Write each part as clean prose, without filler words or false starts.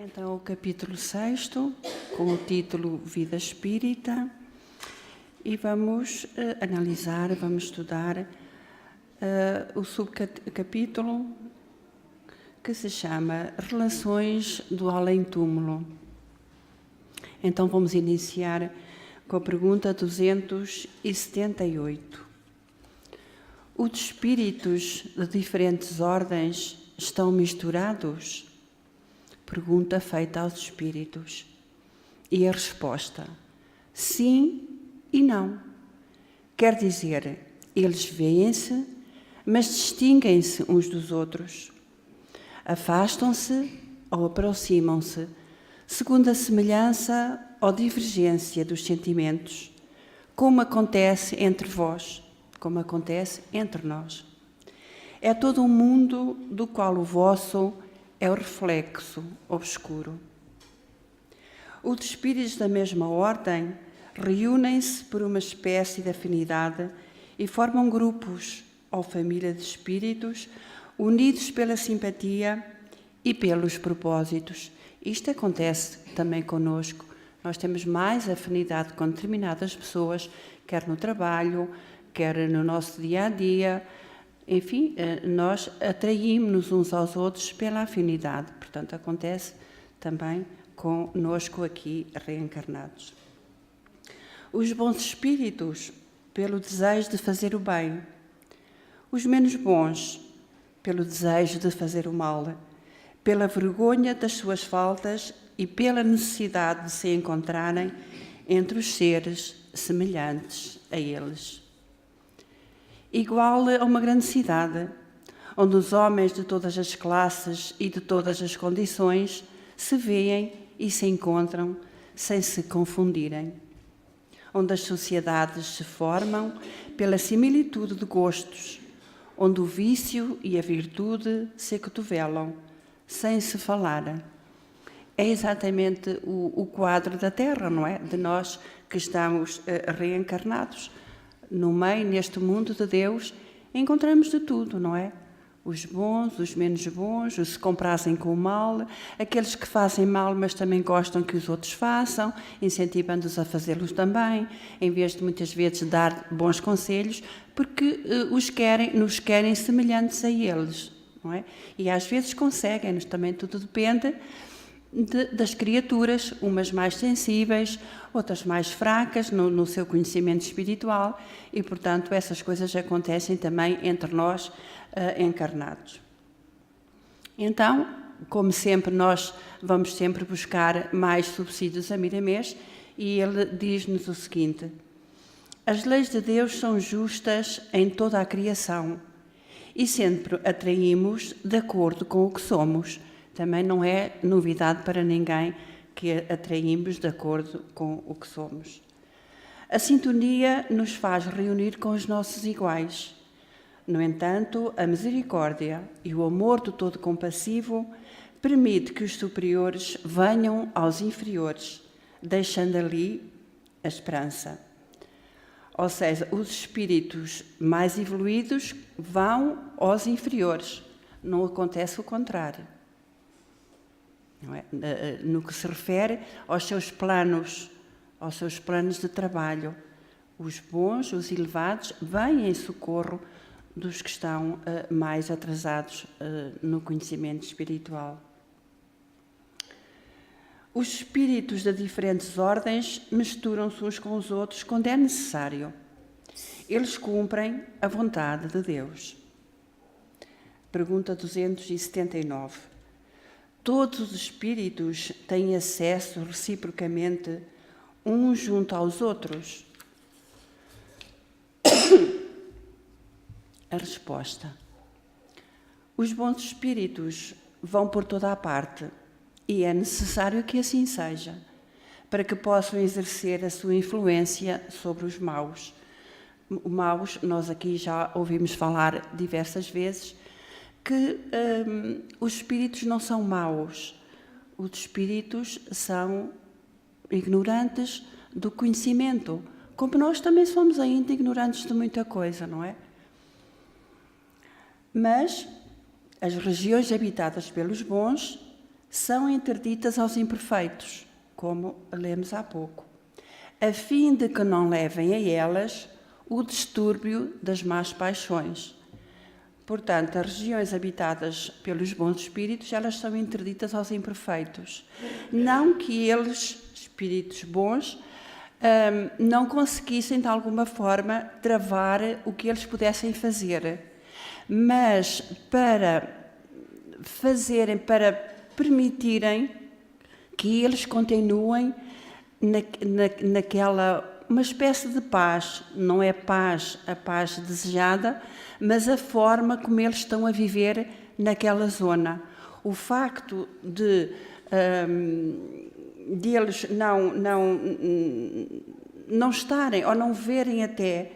Então, o capítulo 6º, com o título Vida Espírita, e vamos analisar, vamos estudar o subcapítulo que se chama Relações do Além-Túmulo. Então, vamos iniciar com a pergunta 278. Os espíritos de diferentes ordens estão misturados? Pergunta feita aos espíritos. E a resposta: sim e não. Quer dizer, eles veem-se, mas distinguem-se uns dos outros. Afastam-se ou aproximam-se, segundo a semelhança ou divergência dos sentimentos, como acontece entre vós, como acontece entre nós. É todo um mundo do qual o vosso é o reflexo obscuro. Os espíritos da mesma ordem reúnem-se por uma espécie de afinidade e formam grupos ou família de espíritos unidos pela simpatia e pelos propósitos. Isto acontece também conosco. Nós temos mais afinidade com determinadas pessoas, quer no trabalho, quer no nosso dia-a-dia. Enfim, nós atraímos-nos uns aos outros pela afinidade. Portanto, acontece também conosco aqui reencarnados. Os bons espíritos, pelo desejo de fazer o bem. Os menos bons, pelo desejo de fazer o mal. Pela vergonha das suas faltas e pela necessidade de se encontrarem entre os seres semelhantes a eles. Igual a uma grande cidade, onde os homens de todas as classes e de todas as condições se veem e se encontram sem se confundirem. Onde as sociedades se formam pela similitude de gostos, onde o vício e a virtude se acotovelam, sem se falar. É exatamente o quadro da Terra, não é? De nós que estamos reencarnados. No meio, neste mundo de Deus, encontramos de tudo, não é? Os bons, os menos bons, os que se comprazem com o mal, aqueles que fazem mal, mas também gostam que os outros façam, incentivando-os a fazê-los também, em vez de muitas vezes dar bons conselhos, porque nos querem semelhantes a eles, não é? E às vezes conseguem-nos, também tudo depende das criaturas, umas mais sensíveis, outras mais fracas no seu conhecimento espiritual e, portanto, essas coisas acontecem também entre nós encarnados. Então, como sempre, nós vamos sempre buscar mais subsídios a Miramês e ele diz-nos o seguinte: as leis de Deus são justas em toda a criação e sempre atraímos de acordo com o que somos. Também não é novidade para ninguém que atraímos de acordo com o que somos. A sintonia nos faz reunir com os nossos iguais. No entanto, a misericórdia e o amor do todo compassivo permite que os superiores venham aos inferiores, deixando ali a esperança. Ou seja, os espíritos mais evoluídos vão aos inferiores. Não acontece o contrário. Não é? No que se refere aos seus planos de trabalho. Os bons, os elevados, vêm em socorro dos que estão mais atrasados no conhecimento espiritual. Os espíritos de diferentes ordens misturam-se uns com os outros quando é necessário. Eles cumprem a vontade de Deus. Pergunta 279. Todos os espíritos têm acesso reciprocamente uns junto aos outros? A resposta: os bons espíritos vão por toda a parte e é necessário que assim seja, para que possam exercer a sua influência sobre os maus. Maus, nós aqui já ouvimos falar diversas vezes, que os espíritos não são maus, os espíritos são ignorantes do conhecimento, como nós também somos ainda ignorantes de muita coisa, não é? Mas as regiões habitadas pelos bons são interditas aos imperfeitos, como lemos há pouco, a fim de que não levem a elas o distúrbio das más paixões. Portanto, as regiões habitadas pelos bons espíritos, elas são interditas aos imperfeitos. Não que eles, espíritos bons, não conseguissem de alguma forma travar o que eles pudessem fazer, mas para permitirem que eles continuem naquela, uma espécie de paz, não é a paz desejada, mas a forma como eles estão a viver naquela zona. O facto de eles não estarem ou não verem até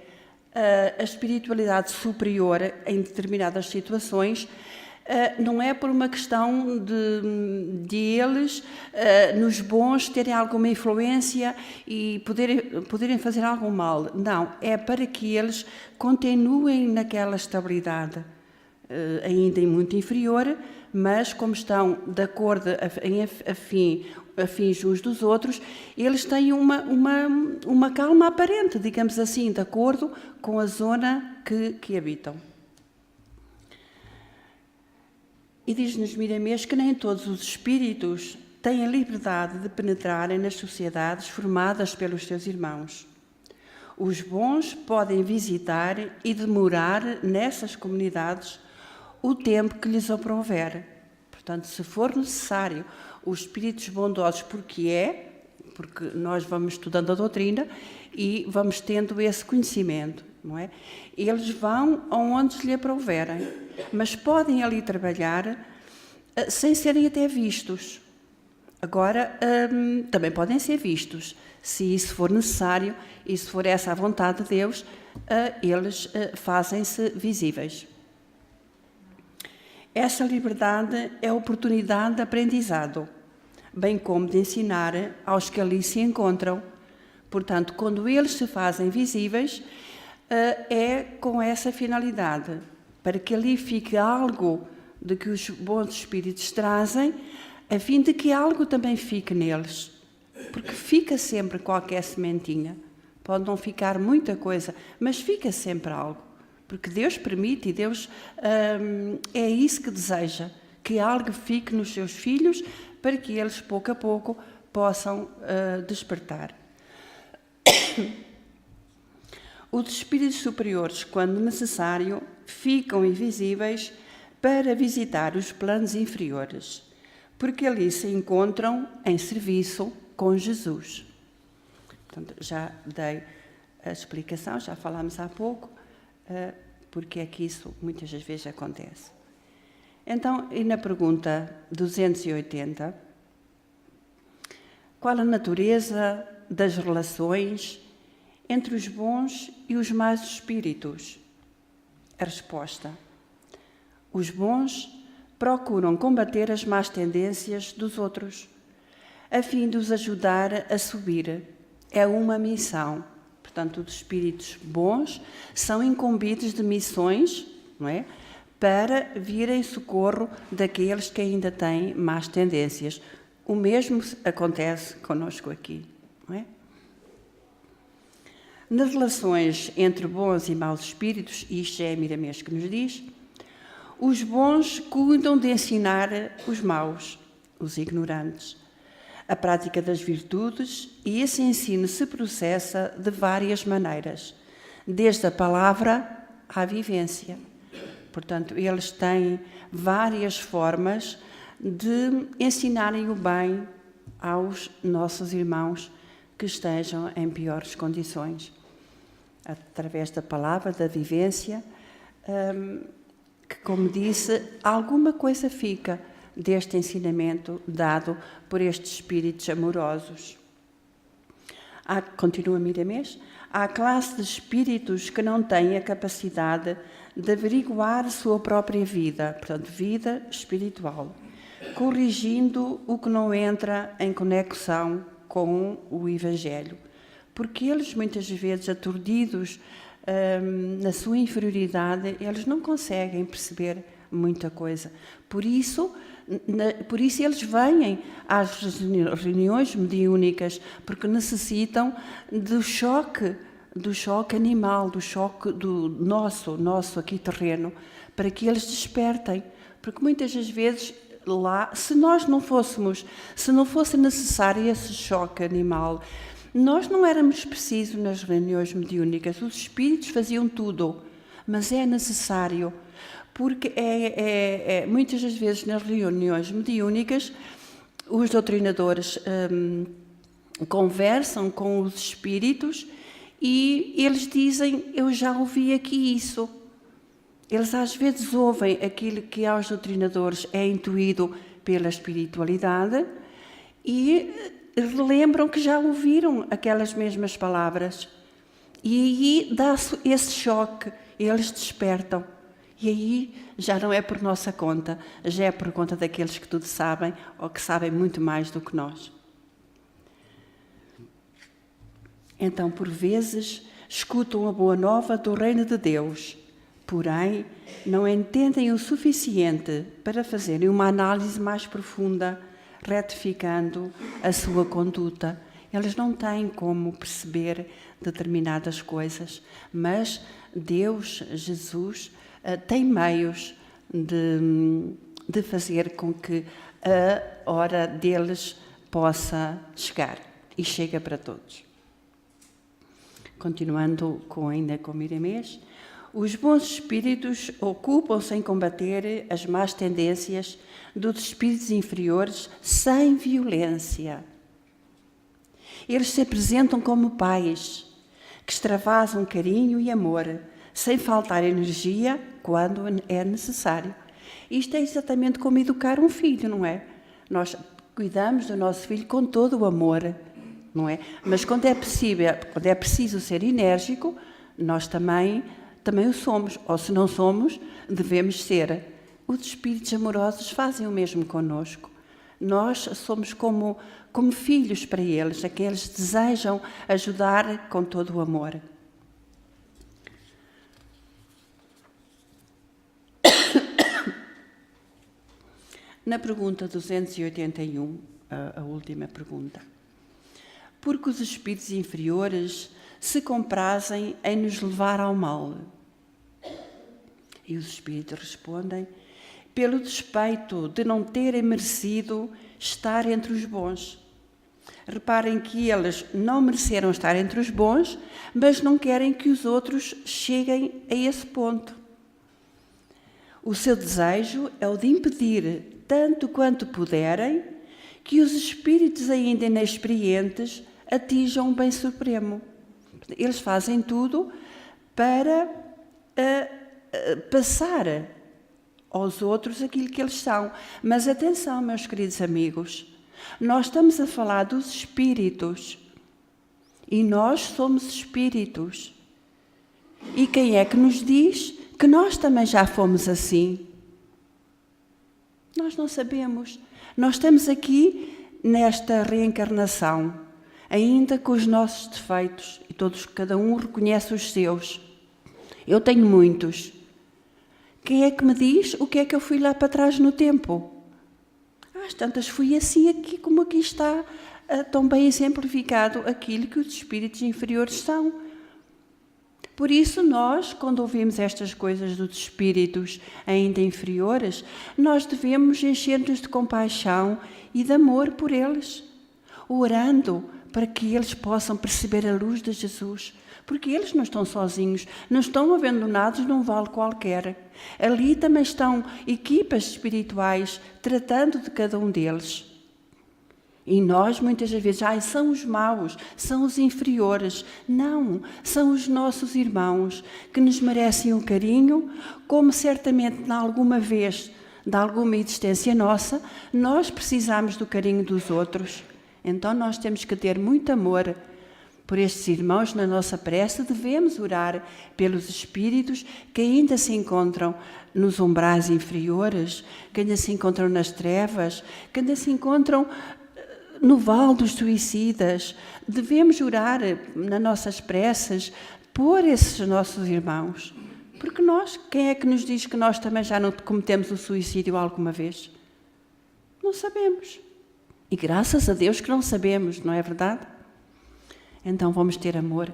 a espiritualidade superior em determinadas situações, não é por uma questão de eles, nos bons, terem alguma influência e poderem fazer algum mal. Não, é para que eles continuem naquela estabilidade, ainda muito inferior, mas como estão de acordo, afins uns dos outros, eles têm uma calma aparente, digamos assim, de acordo com a zona que habitam. E diz-nos Miramês que nem todos os espíritos têm a liberdade de penetrarem nas sociedades formadas pelos seus irmãos. Os bons podem visitar e demorar nessas comunidades o tempo que lhes aprouver. Portanto, se for necessário, os espíritos bondosos, porque nós vamos estudando a doutrina e vamos tendo esse conhecimento, não é? Eles vão aonde lhe aprouverem, mas podem ali trabalhar sem serem até vistos. Agora, também podem ser vistos, se isso for necessário e se for essa a vontade de Deus, eles fazem-se visíveis. Essa liberdade é oportunidade de aprendizado, bem como de ensinar aos que ali se encontram. Portanto, quando eles se fazem visíveis, é com essa finalidade, para que ali fique algo de que os bons espíritos trazem, a fim de que algo também fique neles. Porque fica sempre qualquer sementinha. Pode não ficar muita coisa, mas fica sempre algo. Porque Deus permite e Deus é isso que deseja, que algo fique nos seus filhos para que eles, pouco a pouco, possam despertar. Os espíritos superiores, quando necessário, ficam invisíveis para visitar os planos inferiores, porque ali se encontram em serviço com Jesus. Portanto, já dei a explicação, já falámos há pouco, porque é que isso muitas das vezes acontece. Então, e na pergunta 280, qual a natureza das relações entre os bons e os maus espíritos? A resposta: os bons procuram combater as más tendências dos outros, a fim de os ajudar a subir. É uma missão. Portanto, os espíritos bons são incumbidos de missões, não é? Para vir em socorro daqueles que ainda têm más tendências. O mesmo acontece conosco aqui, não é? Nas relações entre bons e maus espíritos, e isto é Miramês que nos diz, os bons cuidam de ensinar os maus, os ignorantes, a prática das virtudes, e esse ensino se processa de várias maneiras, desde a palavra à vivência. Portanto, eles têm várias formas de ensinarem o bem aos nossos irmãos que estejam em piores condições. Através da palavra, da vivência, que, como disse, alguma coisa fica deste ensinamento dado por estes espíritos amorosos. Continua Miramês, há a classe de espíritos que não têm a capacidade de averiguar a sua própria vida, portanto, vida espiritual, corrigindo o que não entra em conexão com o Evangelho. Porque eles, muitas vezes, aturdidos na sua inferioridade, eles não conseguem perceber muita coisa. Por isso, Por isso eles vêm às reuniões mediúnicas, porque necessitam do choque animal, do choque do nosso aqui terreno, para que eles despertem. Porque muitas das vezes lá, se não fosse necessário esse choque animal, nós não éramos precisos nas reuniões mediúnicas, os espíritos faziam tudo, mas é necessário, porque muitas das vezes nas reuniões mediúnicas os doutrinadores conversam com os espíritos e eles dizem: eu já ouvi aqui isso. Eles às vezes ouvem aquilo que aos doutrinadores é intuído pela espiritualidade e relembram que já ouviram aquelas mesmas palavras. E aí dá-se esse choque, eles despertam. E aí já não é por nossa conta, já é por conta daqueles que tudo sabem ou que sabem muito mais do que nós. Então, por vezes, escutam a boa nova do reino de Deus, porém, não entendem o suficiente para fazerem uma análise mais profunda, retificando a sua conduta. Eles não têm como perceber determinadas coisas, mas Deus, Jesus, tem meios de fazer com que a hora deles possa chegar, e chega para todos. Continuando ainda com Miramês, os bons espíritos ocupam-se em combater as más tendências dos espíritos inferiores sem violência. Eles se apresentam como pais, que extravasam carinho e amor, sem faltar energia quando é necessário. Isto é exatamente como educar um filho, não é? Nós cuidamos do nosso filho com todo o amor, não é? Mas quando é preciso ser enérgico, nós também o somos, ou se não somos, devemos ser. Os espíritos amorosos fazem o mesmo connosco. Nós somos como filhos para eles, a quem eles desejam ajudar com todo o amor. Na pergunta 281, a última pergunta. Porque os espíritos inferiores se comprazem em nos levar ao mal? E os espíritos respondem: pelo despeito de não terem merecido estar entre os bons. Reparem que eles não mereceram estar entre os bons, mas não querem que os outros cheguem a esse ponto. O seu desejo é o de impedir, tanto quanto puderem, que os espíritos ainda inexperientes atinjam o bem supremo. Eles fazem tudo para passar aos outros aquilo que eles são. Mas atenção, meus queridos amigos, nós estamos a falar dos espíritos e nós somos espíritos. E quem é que nos diz que nós também já fomos assim? Nós não sabemos. Nós estamos aqui nesta reencarnação, ainda com os nossos defeitos, e cada um reconhece os seus. Eu tenho muitos. Quem é que me diz o que é que eu fui lá para trás no tempo? Às tantas fui assim aqui, como aqui está tão bem exemplificado aquilo que os espíritos inferiores são. Por isso nós, quando ouvimos estas coisas dos espíritos ainda inferiores, nós devemos encher-nos de compaixão e de amor por eles, orando para que eles possam perceber a luz de Jesus, porque eles não estão sozinhos, não estão abandonados num vale qualquer. Ali também estão equipas espirituais tratando de cada um deles. E nós, muitas vezes, são os maus, são os inferiores. Não, são os nossos irmãos que nos merecem um carinho, como certamente, alguma vez, de alguma existência nossa, nós precisamos do carinho dos outros. Então, nós temos que ter muito amor por estes irmãos na nossa prece. Devemos orar pelos espíritos que ainda se encontram nos umbrais inferiores, que ainda se encontram nas trevas, que ainda se encontram no vale dos suicidas. Devemos orar nas nossas preces por esses nossos irmãos. Porque quem é que nos diz que nós também já não cometemos o suicídio alguma vez? Não sabemos. E graças a Deus que não sabemos, não é verdade? Então vamos ter amor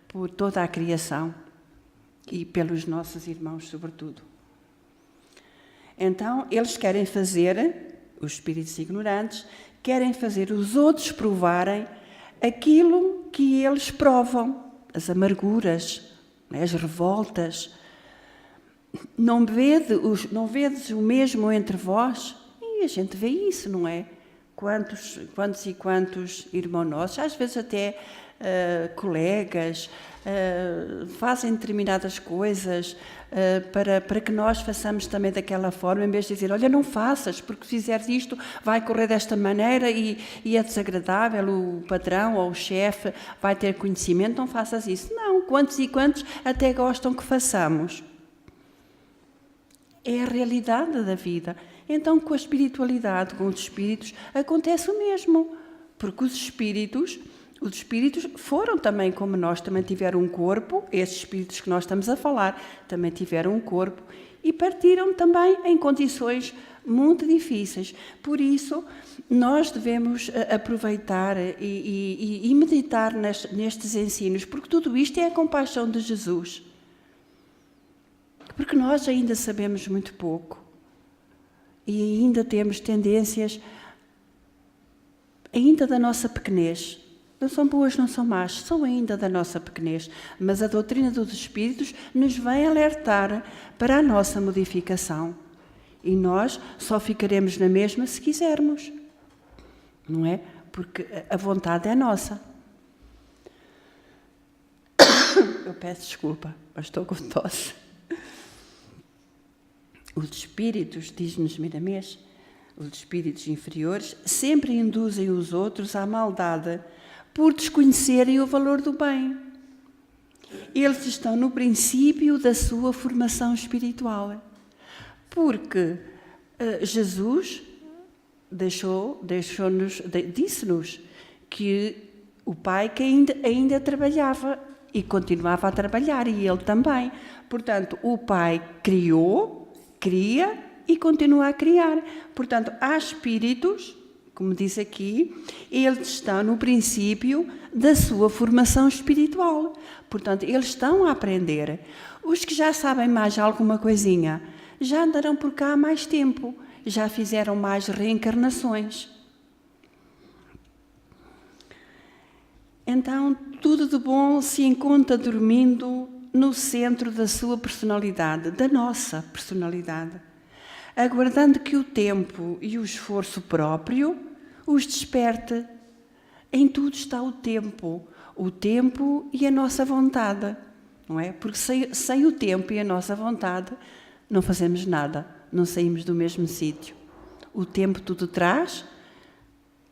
por toda a criação e pelos nossos irmãos, sobretudo. Então, eles querem fazer, os espíritos ignorantes, querem fazer os outros provarem aquilo que eles provam, as amarguras, as revoltas. Não vedes o mesmo entre vós? E a gente vê isso, não é? Quantos e quantos irmãos nossos, às vezes até colegas, fazem determinadas coisas para que nós façamos também daquela forma, em vez de dizer, olha, não faças, porque se fizeres isto vai correr desta maneira e é desagradável, o patrão ou o chefe vai ter conhecimento, não faças isso. Não, quantos e quantos até gostam que façamos. É a realidade da vida. Então, com a espiritualidade, com os espíritos, acontece o mesmo, porque os espíritos foram também como nós, também tiveram um corpo, esses espíritos que nós estamos a falar, também tiveram um corpo e partiram também em condições muito difíceis. Por isso, nós devemos aproveitar e meditar nestes ensinos, porque tudo isto é a compaixão de Jesus. Porque nós ainda sabemos muito pouco e ainda temos tendências ainda da nossa pequenez. Não são boas, não são más, são ainda da nossa pequenez. Mas a doutrina dos Espíritos nos vem alertar para a nossa modificação. E nós só ficaremos na mesma se quisermos. Não é? Porque a vontade é nossa. Eu peço desculpa, mas estou com tosse. Os espíritos, diz-nos Miramês, os espíritos inferiores, sempre induzem os outros à maldade, por desconhecerem o valor do bem. Eles estão no princípio da sua formação espiritual. Porque Jesus disse-nos que o Pai que ainda trabalhava e continuava a trabalhar, e Ele também. Portanto, o Pai cria e continua a criar. Portanto, há espíritos, como diz aqui, eles estão no princípio da sua formação espiritual. Portanto, eles estão a aprender. Os que já sabem mais alguma coisinha, já andarão por cá há mais tempo, já fizeram mais reencarnações. Então, tudo de bom se encontra dormindo no centro da sua personalidade, da nossa personalidade, aguardando que o tempo e o esforço próprio os desperte. Em tudo está o tempo e a nossa vontade, não é? Porque sem o tempo e a nossa vontade não fazemos nada, não saímos do mesmo sítio. O tempo tudo traz,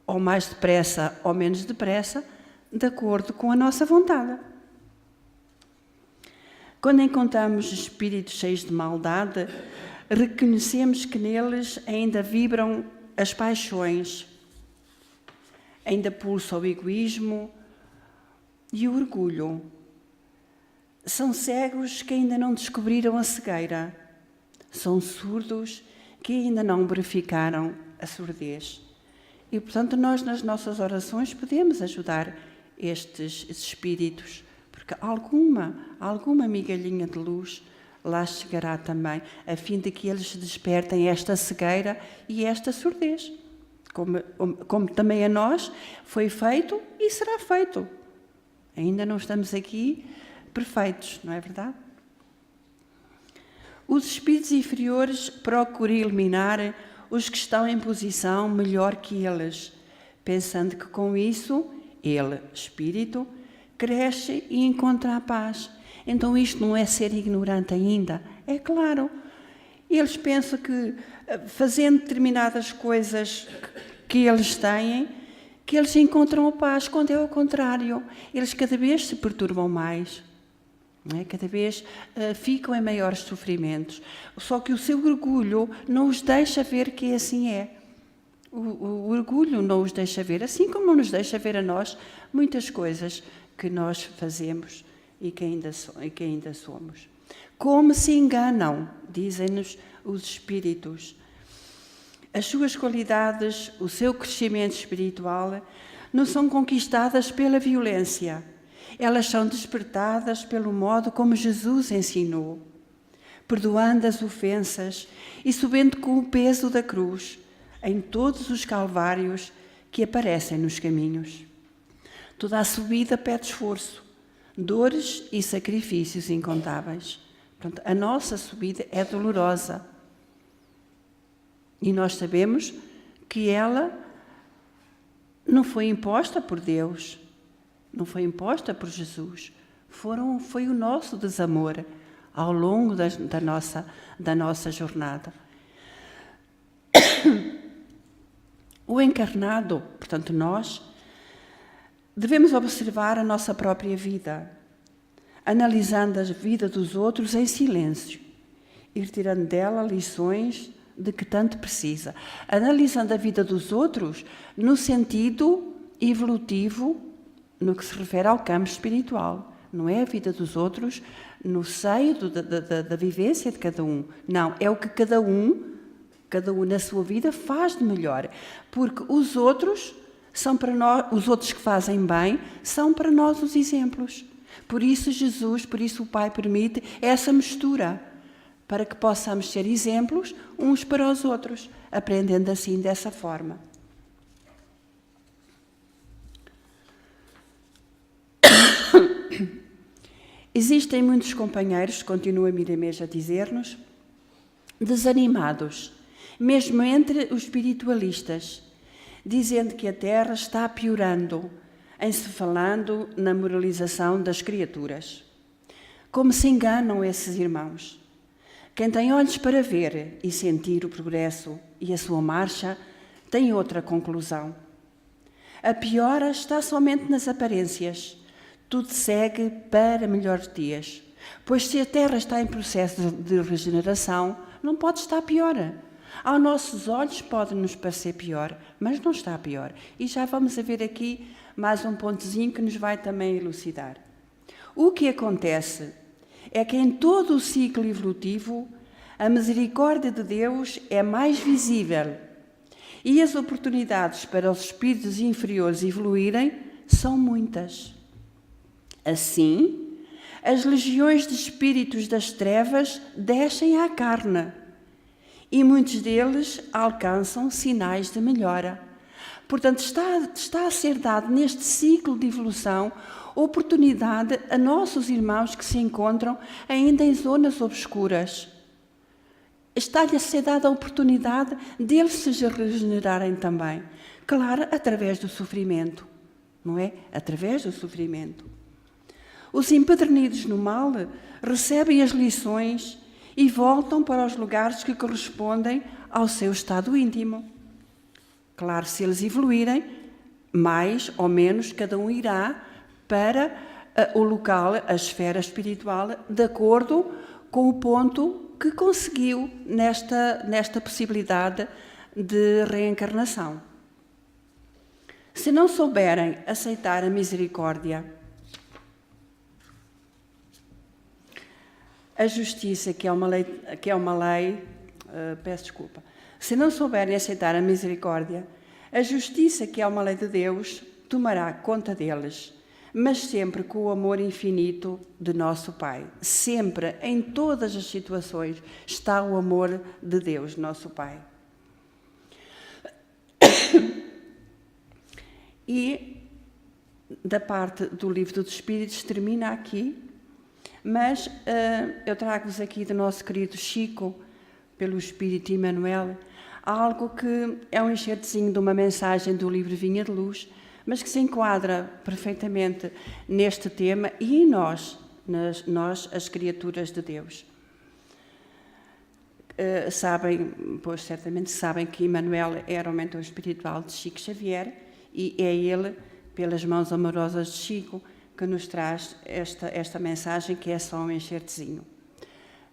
ou mais depressa ou menos depressa, de acordo com a nossa vontade. Quando encontramos espíritos cheios de maldade, reconhecemos que neles ainda vibram as paixões, ainda pulsa o egoísmo e o orgulho. São cegos que ainda não descobriram a cegueira. São surdos que ainda não verificaram a surdez. E, portanto, nós nas nossas orações podemos ajudar estes espíritos, porque alguma migalhinha de luz lá chegará também, a fim de que eles despertem esta cegueira e esta surdez. Como também a nós foi feito e será feito. Ainda não estamos aqui perfeitos, não é verdade? Os espíritos inferiores procuram eliminar os que estão em posição melhor que eles, pensando que com isso, ele, espírito, cresce e encontra a paz. Então isto não é ser ignorante ainda, é claro. Eles pensam que fazendo determinadas coisas que eles têm, que eles encontram a paz, quando é o contrário. Eles cada vez se perturbam mais, não é? Cada vez ficam em maiores sofrimentos. Só que o seu orgulho não os deixa ver que assim é. O orgulho não os deixa ver, assim como não nos deixa ver a nós muitas coisas que nós fazemos e que ainda somos. Como se enganam, dizem-nos os espíritos. As suas qualidades, o seu crescimento espiritual, não são conquistadas pela violência. Elas são despertadas pelo modo como Jesus ensinou, perdoando as ofensas e subindo com o peso da cruz em todos os calvários que aparecem nos caminhos. Toda a subida pede esforço, dores e sacrifícios incontáveis. Portanto, a nossa subida é dolorosa. E nós sabemos que ela não foi imposta por Deus, não foi imposta por Jesus. Foi o nosso desamor ao longo da nossa jornada. O encarnado, portanto nós, devemos observar a nossa própria vida, analisando a vida dos outros em silêncio e retirando dela lições de que tanto precisa. Analisando a vida dos outros no sentido evolutivo, no que se refere ao campo espiritual. Não é a vida dos outros no seio da vivência de cada um. Não, é o que cada um na sua vida faz de melhor. Porque os outros são para nós, os outros que fazem bem, são para nós os exemplos. Por isso o Pai permite essa mistura, para que possamos ser exemplos uns para os outros, aprendendo assim dessa forma. Existem muitos companheiros, continua Miramês a dizer-nos, desanimados, mesmo entre os espiritualistas, dizendo que a Terra está piorando, em se falando na moralização das criaturas. Como se enganam esses irmãos? Quem tem olhos para ver e sentir o progresso e a sua marcha, tem outra conclusão. A piora está somente nas aparências. Tudo segue para melhores dias. Pois se a Terra está em processo de regeneração, não pode estar pior. Aos nossos olhos pode nos parecer pior, mas não está pior. E já vamos ver aqui mais um pontozinho que nos vai também elucidar. O que acontece é que em todo o ciclo evolutivo, a misericórdia de Deus é mais visível e as oportunidades para os espíritos inferiores evoluírem são muitas. Assim, as legiões de espíritos das trevas descem à carne e muitos deles alcançam sinais de melhora. Portanto, está a ser dado neste ciclo de evolução oportunidade a nossos irmãos que se encontram ainda em zonas obscuras. Está-lhe a ser dada a oportunidade deles se regenerarem também. Claro, através do sofrimento, não é? Através do sofrimento. Os empedernidos no mal recebem as lições e voltam para os lugares que correspondem ao seu estado íntimo. Claro, se eles evoluírem, mais ou menos cada um irá para o local, a esfera espiritual, de acordo com o ponto que conseguiu nesta possibilidade de reencarnação. Se não souberem aceitar a misericórdia, a justiça, que é uma lei, peço desculpa. Se não souberem aceitar a misericórdia, a justiça, que é uma lei de Deus, tomará conta deles, mas sempre com o amor infinito de nosso Pai. Sempre, em todas as situações, está o amor de Deus, nosso Pai. E, da parte do Livro dos Espíritos, termina aqui, mas eu trago-vos aqui do nosso querido Chico, pelo Espírito Emmanuel, algo que é um enxertozinho de uma mensagem do livro Vinha de Luz, mas que se enquadra perfeitamente neste tema e em nós, as criaturas de Deus. Pois certamente sabem que Emmanuel era o mentor espiritual de Chico Xavier e é ele, pelas mãos amorosas de Chico, que nos traz esta mensagem, que é só um enxertozinho.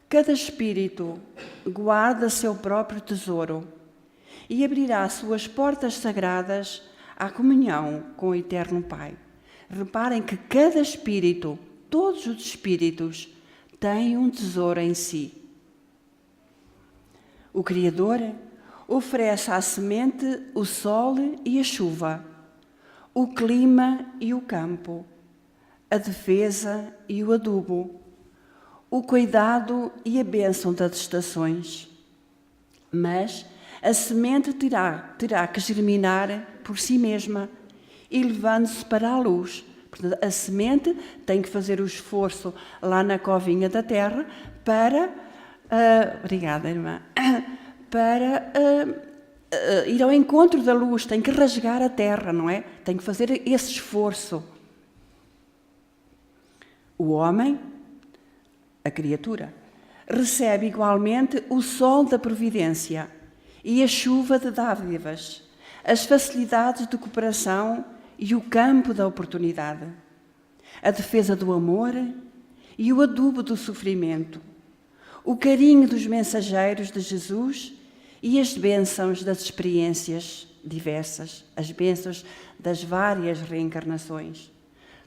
Cada espírito guarda seu próprio tesouro e abrirá suas portas sagradas à comunhão com o Eterno Pai. Reparem que cada espírito, todos os espíritos, têm um tesouro em si. O Criador Oferece à semente o sol e a chuva, o clima e o campo, a defesa e o adubo, o cuidado e a bênção das estações. Mas a semente terá que germinar por si mesma, elevando-se para a luz. Portanto, a semente tem que fazer o esforço lá na covinha da terra para... obrigada, irmã. Para ir ao encontro da luz, tem que rasgar a terra, não é? Tem que fazer esse esforço. O homem, a criatura, recebe igualmente o sol da providência e a chuva de dádivas, as facilidades de cooperação e o campo da oportunidade, a defesa do amor e o adubo do sofrimento, o carinho dos mensageiros de Jesus e as bênçãos das experiências diversas, as bênçãos das várias reencarnações.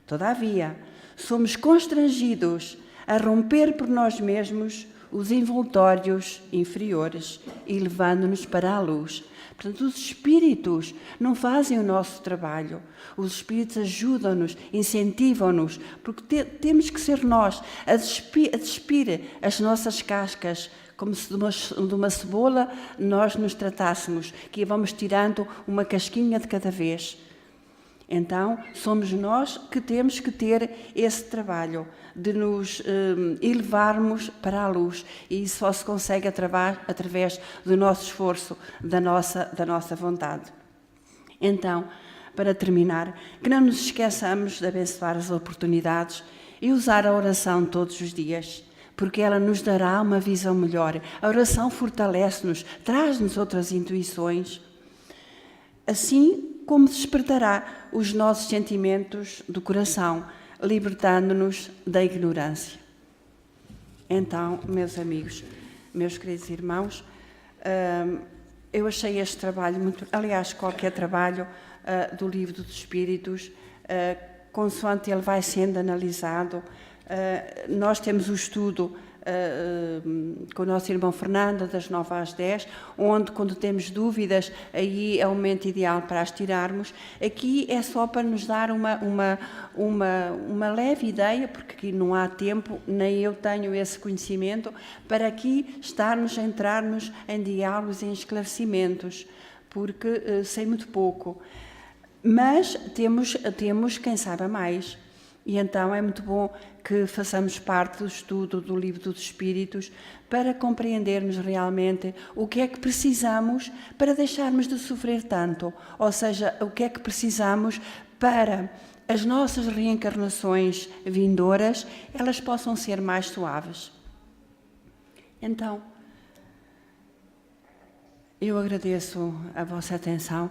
Todavia, somos constrangidos a romper por nós mesmos os envoltórios inferiores e levando-nos para a luz. Portanto, os espíritos não fazem o nosso trabalho. Os espíritos ajudam-nos, incentivam-nos, porque temos que ser nós a despir as nossas cascas, como se de uma cebola nós nos tratássemos, que vamos tirando uma casquinha de cada vez. Então, somos nós que temos que ter esse trabalho de nos elevarmos para a luz. E isso só se consegue através do nosso esforço, da nossa vontade. Então, para terminar, que não nos esqueçamos de abençoar as oportunidades e usar a oração todos os dias, porque ela nos dará uma visão melhor. A oração fortalece-nos, traz-nos outras intuições. Assim como despertará os nossos sentimentos do coração, libertando-nos da ignorância. Então, meus amigos, meus queridos irmãos, eu achei este trabalho muito... Aliás, qualquer trabalho do Livro dos Espíritos, consoante ele vai sendo analisado, nós temos o estudo com o nosso irmão Fernando, das 9 às 10, onde, quando temos dúvidas, aí é o momento ideal para as tirarmos. Aqui é só para nos dar uma leve ideia, porque aqui não há tempo, nem eu tenho esse conhecimento, para aqui entrarmos em diálogos e em esclarecimentos, porque sei muito pouco. Mas temos quem saiba mais. E então é muito bom que façamos parte do estudo do Livro dos Espíritos para compreendermos realmente o que é que precisamos para deixarmos de sofrer tanto, ou seja, o que é que precisamos para as nossas reencarnações vindouras, elas possam ser mais suaves. Então, eu agradeço a vossa atenção.